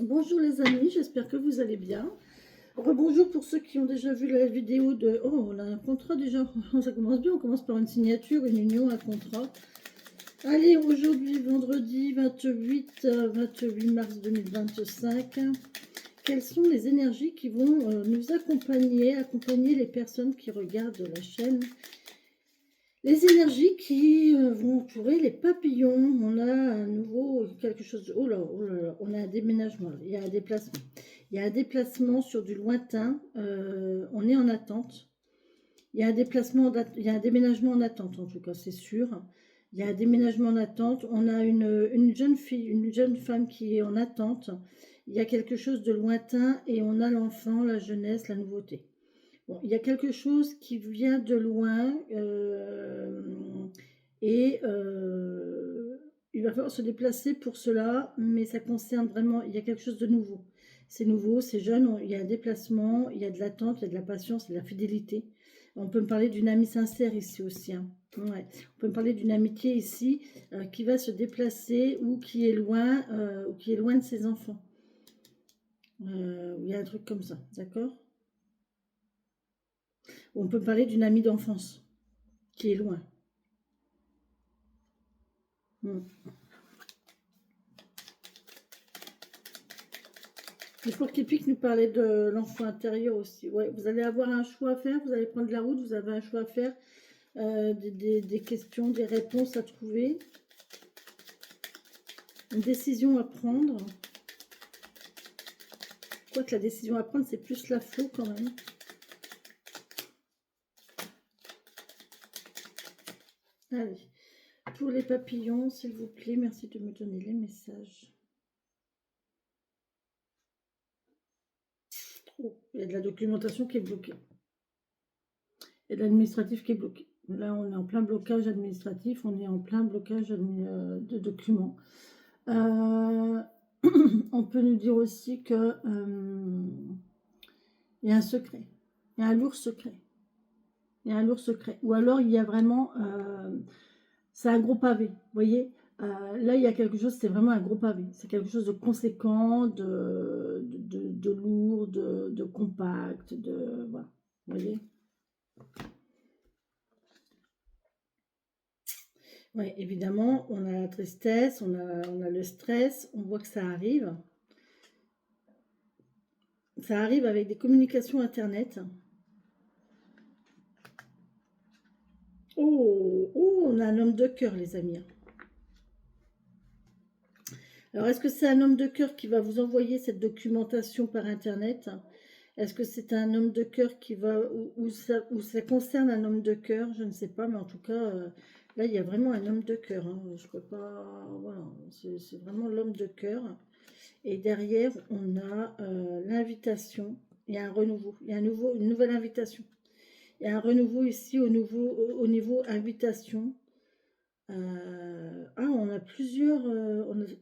Bonjour les amis, j'espère que vous allez bien. Rebonjour pour ceux qui ont déjà vu la vidéo de... Oh, on a un contrat déjà, ça commence bien, on commence par une signature, une union, un contrat. Allez, aujourd'hui, vendredi 28 mars 2025, quelles sont les énergies qui vont nous accompagner les personnes qui regardent la chaîne? Les énergies qui vont entourer les papillons. On a un nouveau quelque chose. Oh là, on a un déménagement. Il y a un déplacement. Il y a un déplacement sur du lointain. On est en attente. Il y a un déplacement, il y a un déménagement en attente en tout cas, c'est sûr. Il y a un déménagement en attente. On a une jeune fille, une jeune femme qui est en attente. Il y a quelque chose de lointain et on a l'enfant, la jeunesse, la nouveauté. Bon, il y a quelque chose qui vient de loin et il va falloir se déplacer pour cela, mais ça concerne vraiment, il y a quelque chose de nouveau. C'est nouveau, c'est jeune, il y a un déplacement, il y a de l'attente, il y a de la patience, il y a de la fidélité. On peut me parler d'une amie sincère ici aussi. Hein. Ouais. On peut me parler d'une amitié ici qui va se déplacer ou qui est loin de ses enfants. Il y a un truc comme ça, d'accord? On peut parler d'une amie d'enfance qui est loin. Il faut qu'Epic nous parlait de l'enfant intérieur aussi. Ouais, vous allez avoir un choix à faire, vous allez prendre la route, vous avez un choix à faire, des questions, des réponses à trouver, une décision à prendre. Quoique la décision à prendre, c'est plus la faux quand même. Allez, pour les papillons, s'il vous plaît, merci de me donner les messages. Oh, il y a de la documentation qui est bloquée. Il y a de l'administratif qui est bloqué. Là, on est en plein blocage administratif, on est en plein blocage de documents. On peut nous dire aussi que il y a un secret, il y a un lourd secret. Il y a un lourd secret. Ou alors il y a vraiment... c'est un gros pavé, vous voyez. Là, il y a quelque chose, c'est vraiment un gros pavé. C'est quelque chose de conséquent, de lourd, de compact, de... Voilà, vous voyez. Oui, évidemment, on a la tristesse, on a le stress, on voit que ça arrive. Ça arrive avec des communications Internet. Oh, oh, on a un homme de cœur, les amis. Alors, est-ce que c'est un homme de cœur qui va vous envoyer cette documentation par Internet? Est-ce que c'est un homme de cœur qui va... ou ça concerne un homme de cœur? Je ne sais pas, mais en tout cas, là, il y a vraiment un homme de cœur. Hein. Je ne peux pas... Voilà, c'est vraiment l'homme de cœur. Et derrière, on a l'invitation. Il y a un renouveau. Il y a une nouvelle invitation. Il y a un renouveau ici au niveau invitation. On a plusieurs,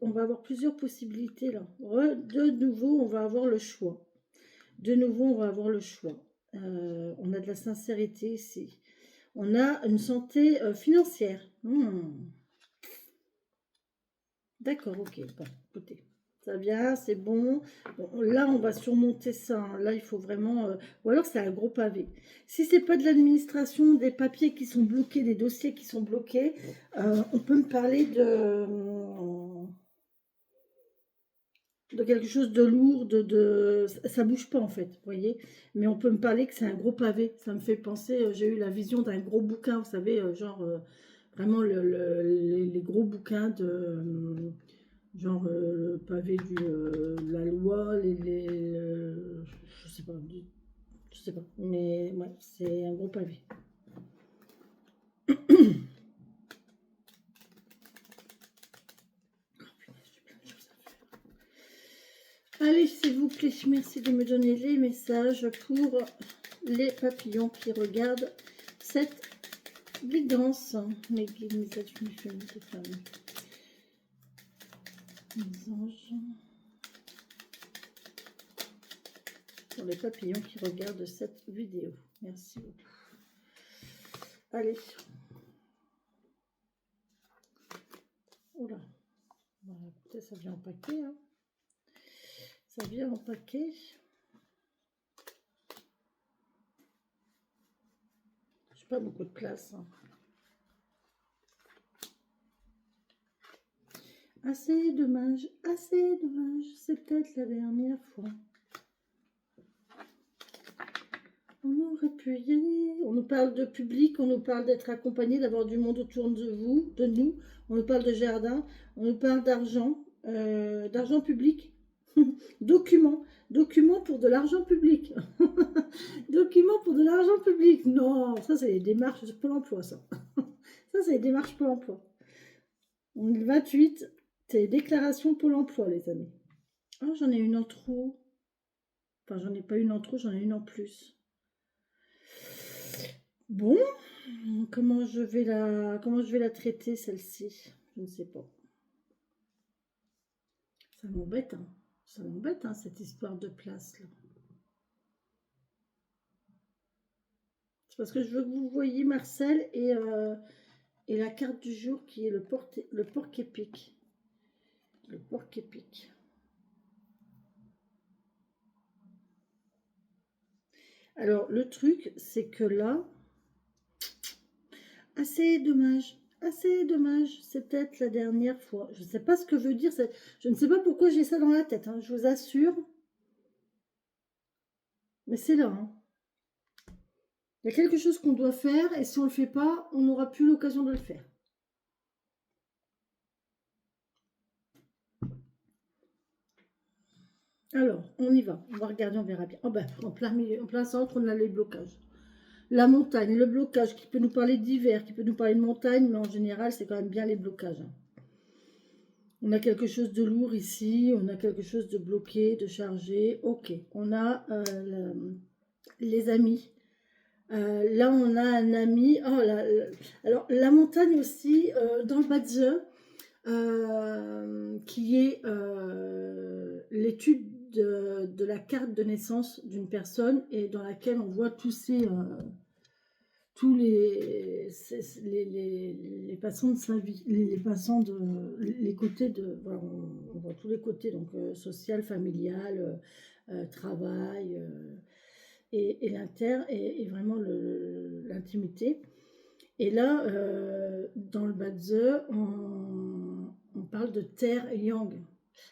on va avoir plusieurs possibilités là. De nouveau, on va avoir le choix. De nouveau, on va avoir le choix. On a de la sincérité ici. On a une santé financière. D'accord, ok. Bon, écoutez. Ça vient, c'est bon. Bon. Là, on va surmonter ça. Hein. Là, il faut vraiment... Ou alors, c'est un gros pavé. Si c'est pas de l'administration, des papiers qui sont bloqués, des dossiers qui sont bloqués, on peut me parler de quelque chose de lourd, ça bouge pas en fait, vous voyez. Mais on peut me parler que c'est un gros pavé. Ça me fait penser, j'ai eu la vision d'un gros bouquin, vous savez, genre vraiment les gros bouquins de... genre le pavé la loi, je sais pas, je sais pas, mais ouais, c'est un gros pavé. Allez, s'il vous plaît, merci de me donner les messages pour les papillons qui regardent cette guidance. Mes guides, mes êtres, mes familles, mes femmes. Les anges. Pour les papillons qui regardent cette vidéo. Merci beaucoup. Allez. Oula. Voilà, écoutez, ça vient en paquet. Hein. Ça vient en paquet. J'ai pas beaucoup de place. Hein. Assez dommage, assez dommage. C'est peut-être la dernière fois. On aurait pu y aller. On nous parle de public, on nous parle d'être accompagné, d'avoir du monde autour de vous, de nous. On nous parle de jardin, on nous parle d'argent, d'argent public. Document pour de l'argent public. Document pour de l'argent public. Non, ça c'est les démarches de Pôle emploi, ça. Ça c'est les démarches Pôle emploi. On est le 28, c'est les déclarations Pôle emploi, les amis. Oh, j'en ai une en trop. Enfin, j'en ai pas une en trop, j'en ai une en plus. Bon, comment je vais la traiter, celle-ci? Je ne sais pas. Ça m'embête, hein. Ça m'embête, hein, cette histoire de place, là. C'est parce que je veux que vous voyiez Marcel et la carte du jour qui est le porc épic. Le porc épic. Alors, le truc, c'est que là, assez dommage. Assez dommage, c'est peut-être la dernière fois. Je ne sais pas ce que veut dire. Je ne sais pas pourquoi j'ai ça dans la tête, hein, je vous assure. Mais c'est là. Hein. Il y a quelque chose qu'on doit faire et si on ne le fait pas, on n'aura plus l'occasion de le faire. Alors, on y va. On va regarder, on verra bien. Oh ben, en plein milieu, en plein centre, on a les blocages. La montagne, le blocage qui peut nous parler d'hiver, qui peut nous parler de montagne, mais en général, c'est quand même bien les blocages. Hein. On a quelque chose de lourd ici, on a quelque chose de bloqué, de chargé. Ok, on a les amis. Là, on a un ami. Oh, alors, la montagne aussi, dans le Badze, qui est l'étude de la carte de naissance d'une personne et dans laquelle on voit tous les passants de sa vie, les passants les côtés de, voilà, on voit tous les côtés, donc social, familial, travail et l'inter et vraiment l'intimité. Et là, dans le Badze, on parle de terre yang.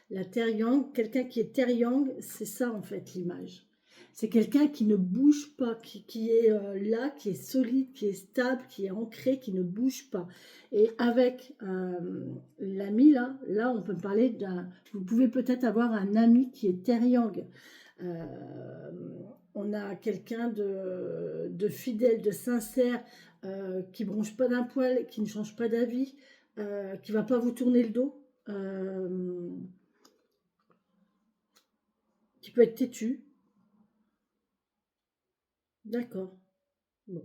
La terre yang, quelqu'un qui est terre yang, c'est ça en fait l'image. C'est quelqu'un qui ne bouge pas, qui est là, qui est solide, qui est stable, qui est ancré, qui ne bouge pas. Et avec l'ami, là, on peut parler d'un... Vous pouvez peut-être avoir un ami qui est terre yang. On a quelqu'un de fidèle, de sincère, qui ne bronche pas d'un poil, qui ne change pas d'avis, qui ne va pas vous tourner le dos. Qui peut être têtu. D'accord. Bon.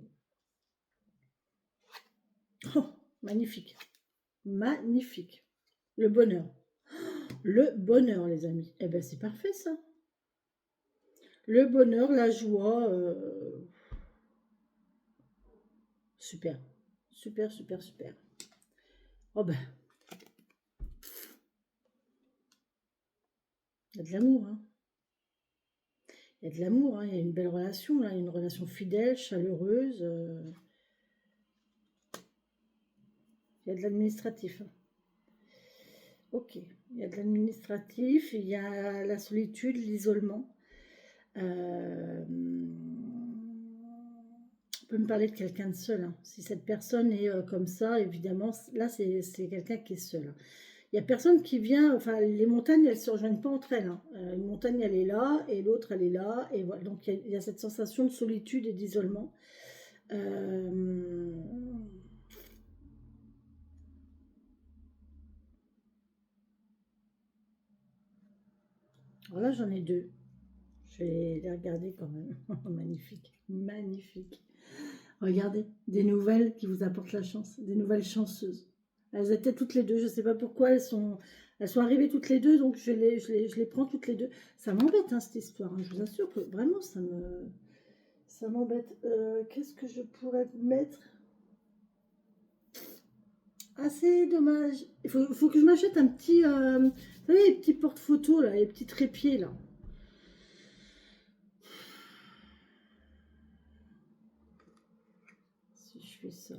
Oh, magnifique. Magnifique. Le bonheur. Le bonheur, les amis. Eh bien, c'est parfait, ça. Le bonheur, la joie. Super. Super, super, super. Oh ben. Il y a de l'amour, hein. Il y a de l'amour, hein. Il y a une belle relation, là. Une relation fidèle, chaleureuse. Il y a de l'administratif. Hein. Ok. Il y a de l'administratif, il y a la solitude, l'isolement. On peut me parler de quelqu'un de seul. Hein. Si cette personne est comme ça, évidemment, là, c'est quelqu'un qui est seul. Hein. Il n'y a personne qui vient, enfin, les montagnes, elles ne se rejoignent pas entre elles. Hein. Une montagne, elle est là, et l'autre, elle est là. Et voilà. Donc, il y a cette sensation de solitude et d'isolement. Alors là, j'en ai deux. Je vais les regarder quand même. Magnifique, magnifique. Regardez, des nouvelles qui vous apportent la chance, des nouvelles chanceuses. Elles étaient toutes les deux, je ne sais pas pourquoi elles sont arrivées toutes les deux, donc je les prends toutes les deux. Ça m'embête, hein, cette histoire, hein, je vous assure que vraiment, ça m'embête. Qu'est-ce que je pourrais mettre? Ah, c'est dommage. Il faut que je m'achète un petit, vous savez, les petits porte-photos, là, les petits trépieds, là. fais ça?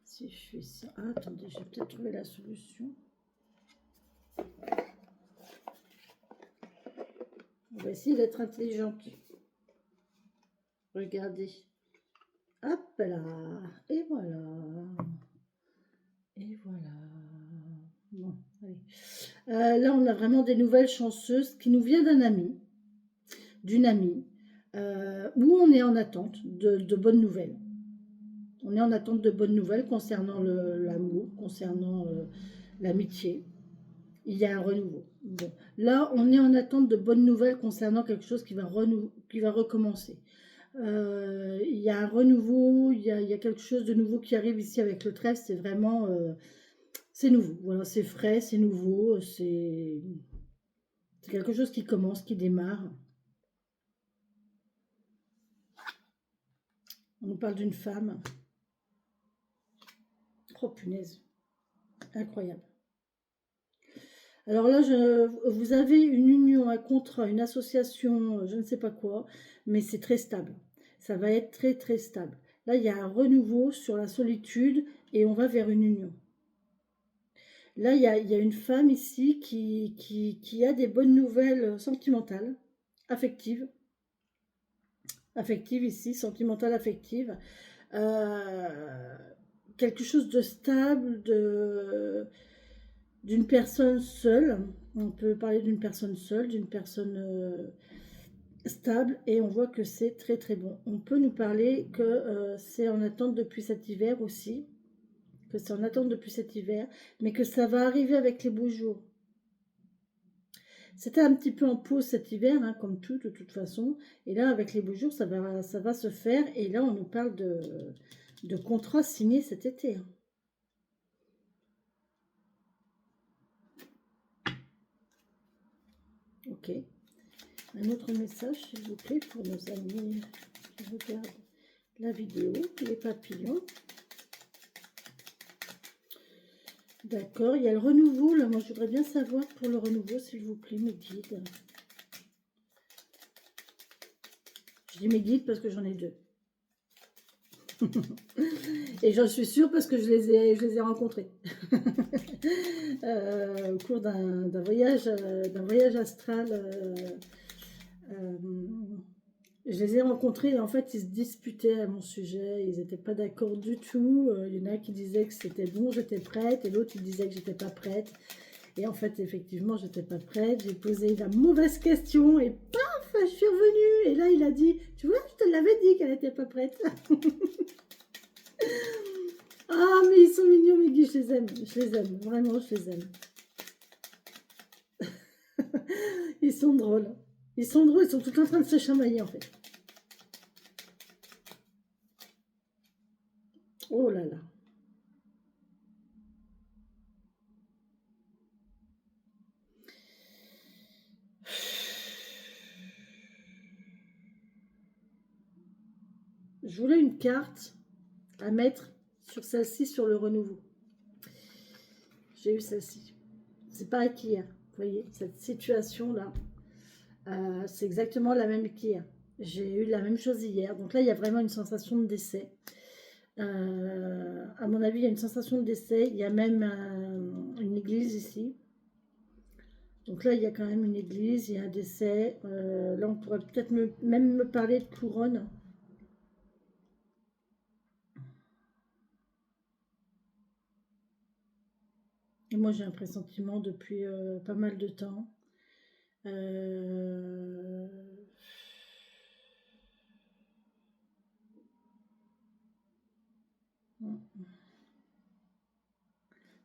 Si je fais ça... Ah, attendez, j'ai peut-être trouvé la solution. On va essayer d'être intelligente. Regardez. Hop là. Et voilà. Et voilà. Bon, allez. Là, on a vraiment des nouvelles chanceuses qui nous viennent d'un ami, d'une amie, où on est en attente de bonnes nouvelles. On est en attente de bonnes nouvelles concernant l'amour, concernant l'amitié. Il y a un renouveau. Bon, là, on est en attente de bonnes nouvelles concernant quelque chose qui va recommencer. Il y a un renouveau, il y a quelque chose de nouveau qui arrive ici avec le trèfle. C'est vraiment, c'est nouveau. Voilà, c'est frais, c'est nouveau, c'est quelque chose qui commence, qui démarre. On nous parle d'une femme. Oh punaise, incroyable. Alors là, vous avez une union, un contrat, une association, je ne sais pas quoi, mais c'est très stable. Ça va être très très stable. Là, il y a un renouveau sur la solitude et on va vers une union. Là, il y a une femme ici qui a des bonnes nouvelles sentimentales, affectives. Affectives ici, sentimentales, affectives. Quelque chose de stable, d'une personne seule. On peut parler d'une personne seule, d'une personne stable, et on voit que c'est très très bon. On peut nous parler que c'est en attente depuis cet hiver aussi, que c'est en attente depuis cet hiver, mais que ça va arriver avec les beaux jours. C'était un petit peu en pause cet hiver, hein, comme tout de toute façon, et là avec les beaux jours ça va se faire, et là on nous parle de contrat signé cet été. Hein. Ok. Un autre message, s'il vous plaît, pour nos amis qui regardent la vidéo, les papillons. D'accord, il y a le renouveau, là, moi je voudrais bien savoir pour le renouveau, s'il vous plaît, mes guides. Je dis mes guides parce que j'en ai deux. Et j'en suis sûre parce que je les ai rencontrés. Au cours d'un voyage astral. Je les ai rencontrés et en fait ils se disputaient à mon sujet, ils n'étaient pas d'accord du tout. Il y en a qui disaient que c'était bon, j'étais prête, et l'autre il disait que j'étais pas prête. Et en fait effectivement j'étais pas prête, j'ai posé la mauvaise question et paf, je suis revenue. Et là il a dit, tu vois, je te l'avais dit qu'elle n'était pas prête. Ah mais ils sont mignons mes guides, je les aime, vraiment je les aime. Ils sont drôles, ils sont drôles, ils sont tout en train de se chamailler en fait. Oh là là. Je voulais une carte à mettre sur celle-ci, sur le renouveau. J'ai eu celle-ci. C'est pareil qu'hier. Vous voyez, cette situation-là, c'est exactement la même qu'hier. J'ai eu la même chose hier. Donc là, il y a vraiment une sensation de décès. À mon avis, il y a une sensation de décès. Il y a même une église ici. Donc là, il y a quand même une église, il y a un décès. Là, on pourrait peut-être même me parler de couronne. Et moi, j'ai un pressentiment depuis pas mal de temps.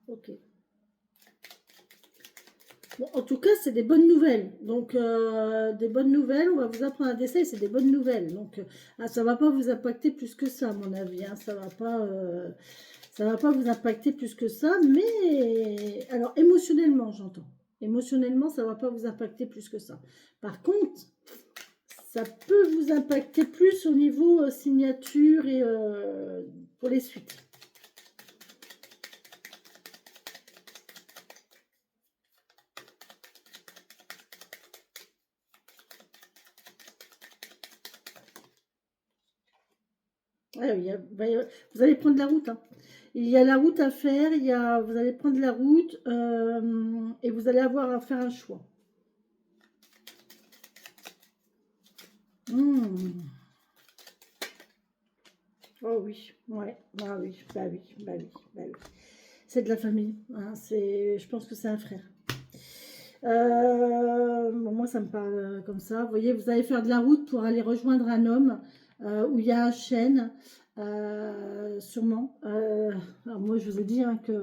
Ok. Bon, en tout cas, c'est des bonnes nouvelles. Donc, des bonnes nouvelles, on va vous apprendre un décès, c'est des bonnes nouvelles. Donc, ça ne va pas vous impacter plus que ça, à mon avis. Hein. Ça va pas vous impacter plus que ça. Mais, alors, émotionnellement, j'entends. Émotionnellement, ça ne va pas vous impacter plus que ça. Par contre, ça peut vous impacter plus au niveau signature et pour les suites. Ouais, vous allez prendre la route, hein. Il y a la route à faire, vous allez prendre la route et vous allez avoir à faire un choix. Hmm. Oh oui, ouais, ah oui, bah oui, bah oui, bah oui. C'est de la famille, hein, je pense que c'est un frère. Bon, moi, ça me parle comme ça. Vous voyez, vous allez faire de la route pour aller rejoindre un homme où il y a un chêne, sûrement. Alors moi, je vous ai dit hein, que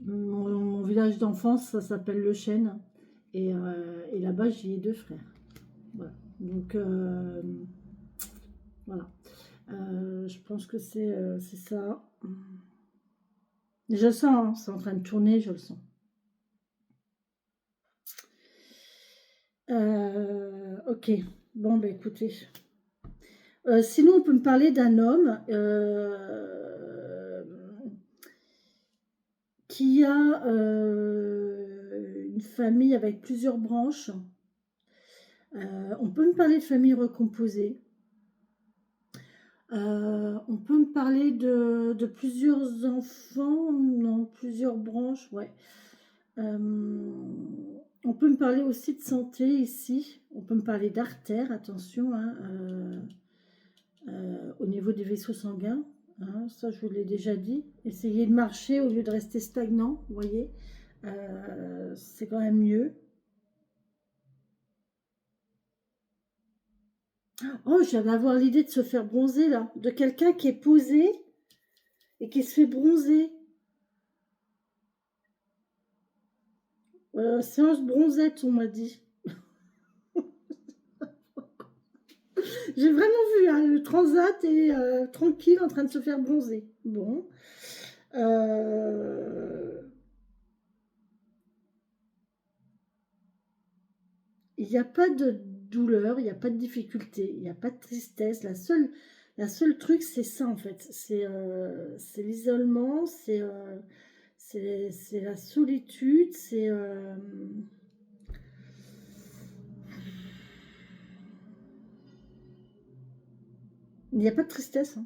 mon village d'enfance, ça s'appelle Le Chêne. Et là-bas, j'y ai deux frères. Voilà. Donc, voilà. Je pense que c'est ça. Je le sens, hein, c'est en train de tourner, je le sens. Ok, bon, bah écoutez. Sinon, on peut me parler d'un homme qui a une famille avec plusieurs branches. On peut me parler de famille recomposée. On peut me parler de plusieurs enfants, non, plusieurs branches, ouais. On peut me parler aussi de santé ici. On peut me parler d'artères, attention, hein, au niveau des vaisseaux sanguins. Hein, ça, je vous l'ai déjà dit. Essayez de marcher au lieu de rester stagnant, vous voyez. C'est quand même mieux. Oh, je viens d'avoir l'idée de se faire bronzer, là. De quelqu'un qui est posé et qui se fait bronzer. Séance bronzette, on m'a dit. J'ai vraiment vu hein, le transat et tranquille en train de se faire bronzer. Bon. Il n'y a pas de douleur, il n'y a pas de difficulté, il n'y a pas de tristesse. La seule truc, c'est ça en fait. C'est l'isolement, c'est la solitude, il n'y a pas de tristesse. Hein.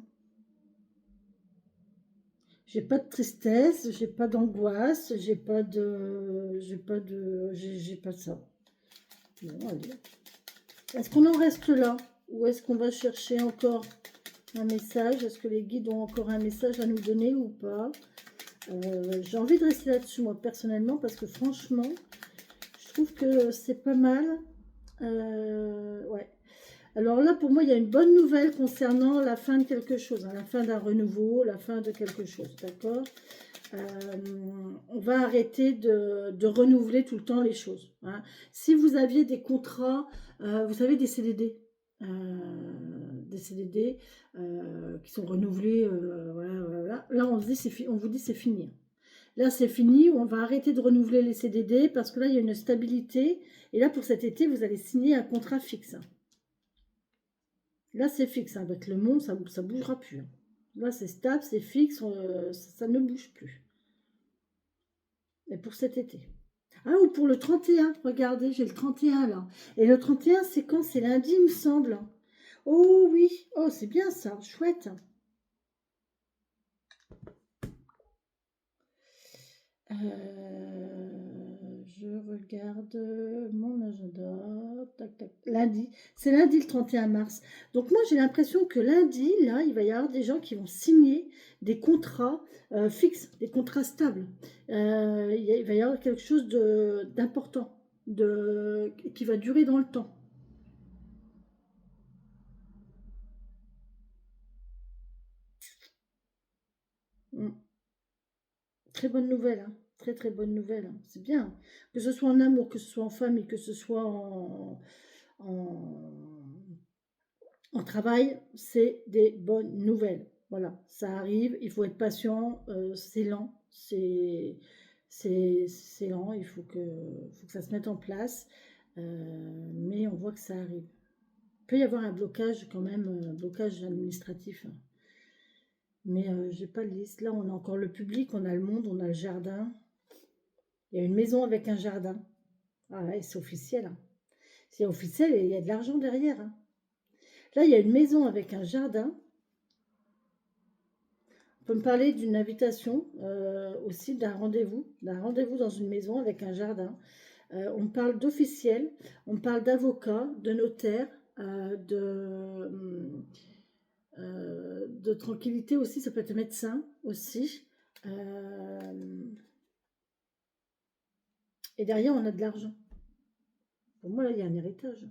J'ai pas de tristesse, j'ai pas d'angoisse, j'ai pas de ça. Bon, allez. Est-ce qu'on en reste là? Ou est-ce qu'on va chercher encore un message? Est-ce que les guides ont encore un message à nous donner ou pas? J'ai envie de rester là-dessus, moi, personnellement, parce que franchement, je trouve que c'est pas mal. Ouais. Alors là, pour moi, il y a une bonne nouvelle concernant la fin de quelque chose, hein, la fin d'un renouveau, la fin de quelque chose, d'accord? On va arrêter de renouveler tout le temps les choses. Hein. Si vous aviez des contrats, vous savez, des CDD qui sont renouvelés, voilà, voilà. Là, on vous dit c'est fini. Là, c'est fini, on va arrêter de renouveler les CDD parce que là, il y a une stabilité. Et là, pour cet été, vous allez signer un contrat fixe. Là, c'est fixe. Avec le monde, ça ne bougera plus. Là, c'est stable, c'est fixe, ça ne bouge plus. Et pour cet été. Ah, ou pour le 31, regardez, j'ai le 31 là. Et le 31, c'est quand? C'est lundi, il me semble. Oh oui, oh c'est bien ça, chouette. Je regarde mon agenda. Tac, tac. Lundi. C'est lundi le 31 mars. Donc moi j'ai l'impression que lundi, là, il va y avoir des gens qui vont signer des contrats fixes, des contrats stables. Il va y avoir quelque chose d'important, qui va durer dans le temps. Mm. Très bonne nouvelle, hein. Très très bonne nouvelle. Hein. C'est bien. Que ce soit en amour, que ce soit en famille, que ce soit en, en travail, c'est des bonnes nouvelles. Voilà, ça arrive, il faut être patient, c'est lent, c'est lent, il faut que ça se mette en place, mais on voit que ça arrive. Il peut y avoir un blocage quand même, un blocage administratif, hein. Mais j'ai pas de liste. Là, on a encore le public, on a le monde, on a le jardin. Il y a une maison avec un jardin. Ah ouais, c'est officiel. Hein. C'est officiel et il y a de l'argent derrière. Hein. Là, il y a une maison avec un jardin. On peut me parler d'une invitation, aussi d'un rendez-vous dans une maison avec un jardin. On parle d'officiel, on parle d'avocat, de notaire, de tranquillité aussi, ça peut être médecin aussi. Et derrière, on a de l'argent. Pour moi, là, il y a un héritage.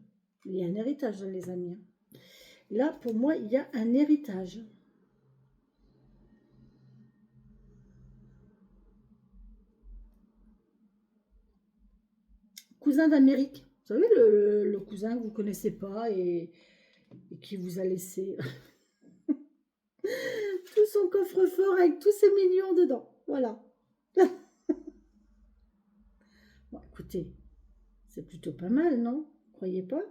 Il y a un héritage, les amis. Là, pour moi, il y a un héritage. Cousin d'Amérique. Vous savez, le cousin que vous ne connaissez pas et qui vous a laissé tout son coffre-fort avec tous ses millions dedans. Voilà. Bon, écoutez, c'est plutôt pas mal, non? Croyez pas?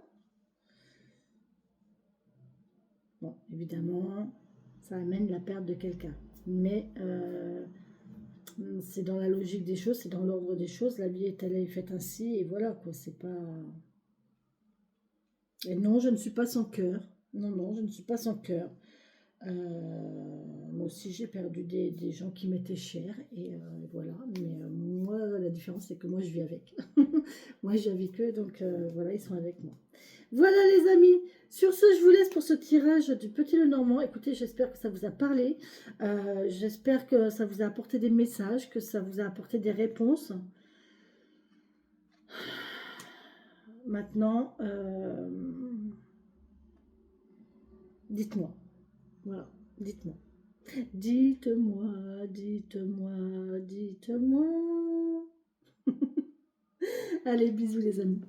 Bon, évidemment, ça amène la perte de quelqu'un. Mais c'est dans la logique des choses, c'est dans l'ordre des choses. La vie est elle est faite ainsi, et voilà, quoi. C'est pas. Et non, je ne suis pas sans cœur. Non, non, je ne suis pas sans cœur. Moi aussi, j'ai perdu des gens qui m'étaient chers, et voilà. Mais moi, la différence, c'est que moi, je vis avec. Moi, j'ai avec eux, donc voilà, ils sont avec moi. Voilà, les amis. Sur ce, je vous laisse pour ce tirage du Petit Lenormand. Écoutez, j'espère que ça vous a parlé. J'espère que ça vous a apporté des messages, que ça vous a apporté des réponses. Maintenant, dites-moi. Voilà, dites-moi. Dites-moi, dites-moi, dites-moi. Allez, bisous les amis.